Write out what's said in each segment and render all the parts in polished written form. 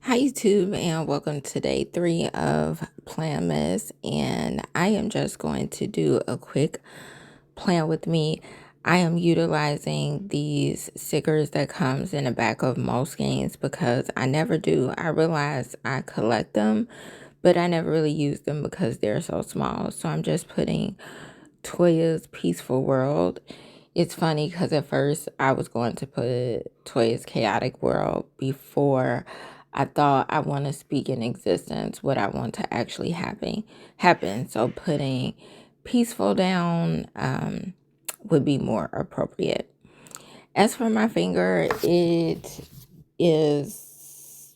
Hi YouTube, and welcome to day 3 of Planmas, and I am just going to do a quick plan with me. I am utilizing these stickers that comes in the back of Moleskines because I never do. I realize I collect them, but I never really use them because they're so small. So I'm just putting Toya's Peaceful World. It's funny because at first I was going to put Toya's Chaotic World before I thought I want to speak in existence what I want to actually happen. So putting peaceful down would be more appropriate. As for my finger, it is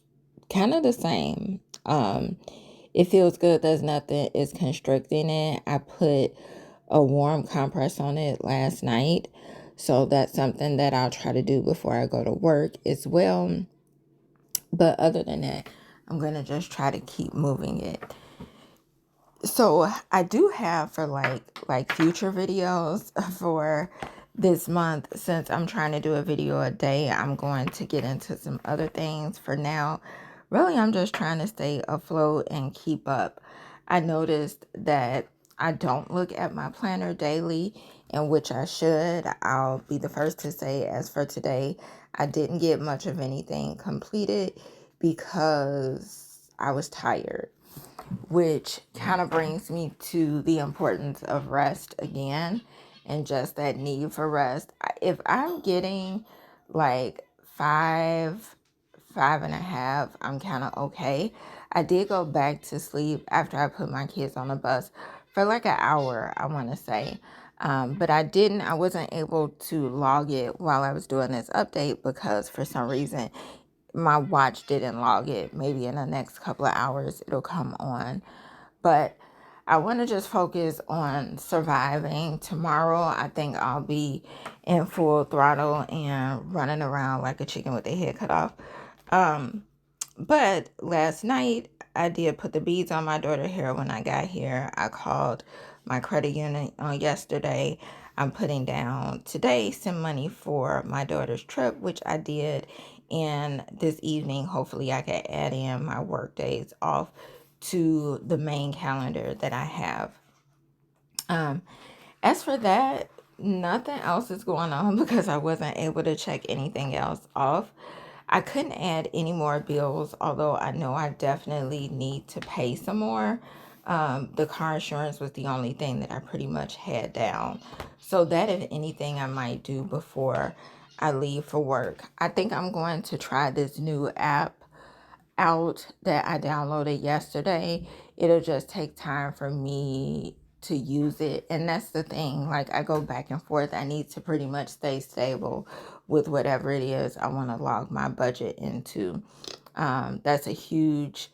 kind of the same. It feels good. There's nothing is constricting it. I put a warm compress on it last night. So that's something that I'll try to do before I go to work as well. But other than that, I'm going to just try to keep moving it. So I do have for like future videos for this month, since I'm trying to do a video a day, I'm going to get into some other things. For now, really, I'm just trying to stay afloat and keep up. I noticed that I don't look at my planner daily, in which I should. I'll be the first to say, as for today, I didn't get much of anything completed because I was tired, which kind of brings me to the importance of rest again, and just that need for rest. If I'm getting like five and a half, I'm kind of okay. I did go back to sleep after I put my kids on the bus for like an hour, I want to say. But I wasn't able to log it while I was doing this update because for some reason my watch didn't log it. Maybe in the next couple of hours it'll come on. But I want to just focus on surviving. Tomorrow, I think I'll be in full throttle and running around like a chicken with their head cut off. But last night, I did put the beads on my daughter's hair when I got here. I called my credit union on yesterday. I'm putting down today some money for my daughter's trip, which I did. And this evening, hopefully I can add in my work days off to the main calendar that I have. As for that, nothing else is going on because I wasn't able to check anything else off. I couldn't add any more bills, although I know I definitely need to pay some more. The car insurance was the only thing that I pretty much had down. So that, if anything, I might do before I leave for work. I think I'm going to try this new app out that I downloaded yesterday. It'll just take time for me to use it. And that's the thing. Like, I go back and forth. I need to pretty much stay stable with whatever it is I want to log my budget into. That's a huge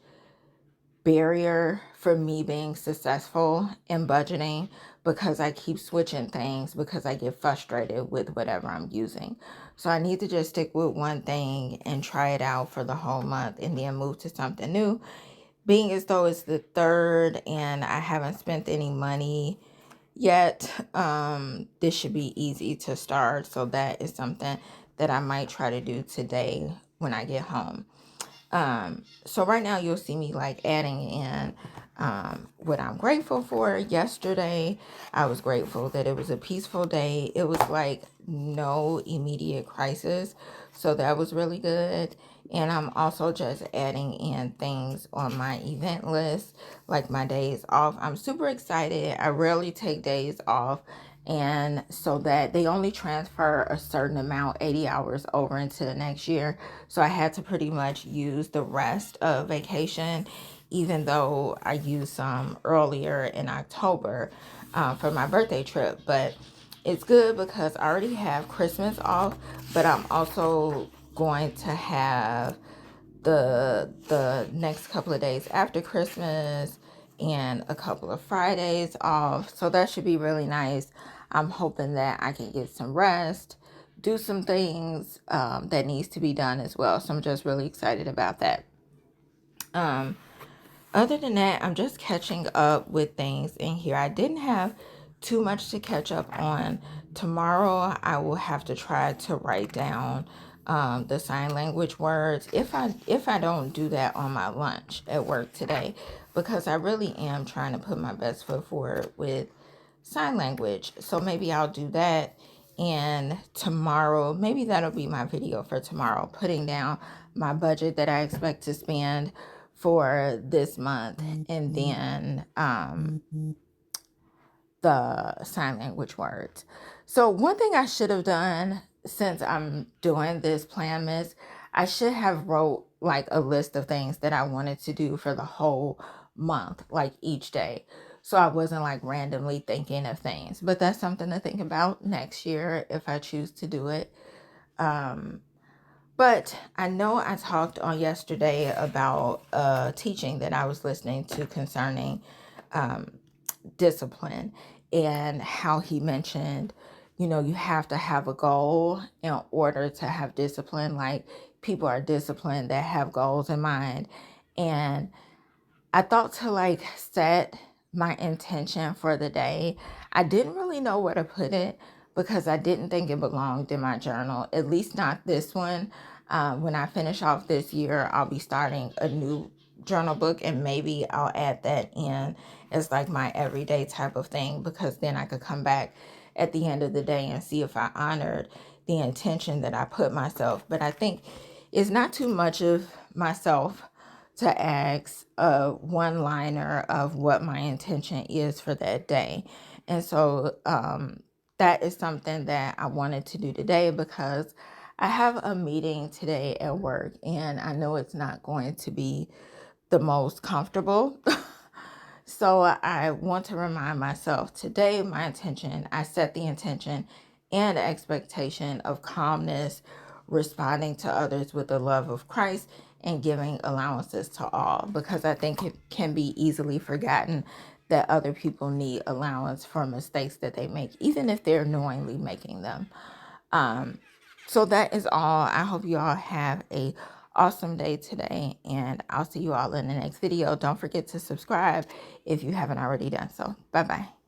barrier for me being successful in budgeting, because I keep switching things because I get frustrated with whatever I'm using. So I need to just stick with one thing and try it out for the whole month and then move to something new. Being as though it's the third and I haven't spent any money yet, this should be easy to start. So that is something that I might try to do today when I get home. So right now you'll see me like adding in what I'm grateful for. Yesterday, I was grateful that it was a peaceful day. It was like no immediate crisis. So that was really good. And I'm also just adding in things on my event list, like my days off. I'm super excited. I rarely take days off. And so that they only transfer a certain amount, 80 hours, over into the next year. So I had to pretty much use the rest of vacation, even though I used some earlier in October for my birthday trip. But it's good because I already have Christmas off, but I'm also going to have the next couple of days after Christmas and a couple of Fridays off. So that should be really nice. I'm hoping that I can get some rest, do some things that needs to be done as well. So I'm just really excited about that. Other than that, I'm just catching up with things in here. I didn't have too much to catch up on. Tomorrow, I will have to try to write down the sign language words, if I don't do that on my lunch at work today, because I really am trying to put my best foot forward with sign language. So maybe I'll do that. And tomorrow, maybe that'll be my video for tomorrow, putting down my budget that I expect to spend for this month, and then the sign language words. So one thing I should have done, since I'm doing this Planmas, I should have wrote like a list of things that I wanted to do for the whole month, like each day. So I wasn't like randomly thinking of things. But that's something to think about next year if I choose to do it. But I know I talked on yesterday about teaching that I was listening to concerning discipline, and how he mentioned, you have to have a goal in order to have discipline. Like, people are disciplined that have goals in mind. And I thought to like set my intention for the day. I didn't really know where to put it because I didn't think it belonged in my journal, at least not this one. When I finish off this year, I'll be starting a new journal book, and maybe I'll add that in as like my everyday type of thing, because then I could come back at the end of the day and see if I honored the intention that I put myself. But I think it's not too much of myself to ask a one liner of what my intention is for that day. And so that is something that I wanted to do today, because I have a meeting today at work, and I know it's not going to be the most comfortable. So I want to remind myself today, my intention, I set the intention and expectation of calmness, responding to others with the love of Christ, and giving allowances to all, because I think it can be easily forgotten that other people need allowance for mistakes that they make, even if they're knowingly making them. So that is all. I hope you all have a awesome day today, and I'll see you all in the next video. Don't forget to subscribe if you haven't already done so. Bye bye.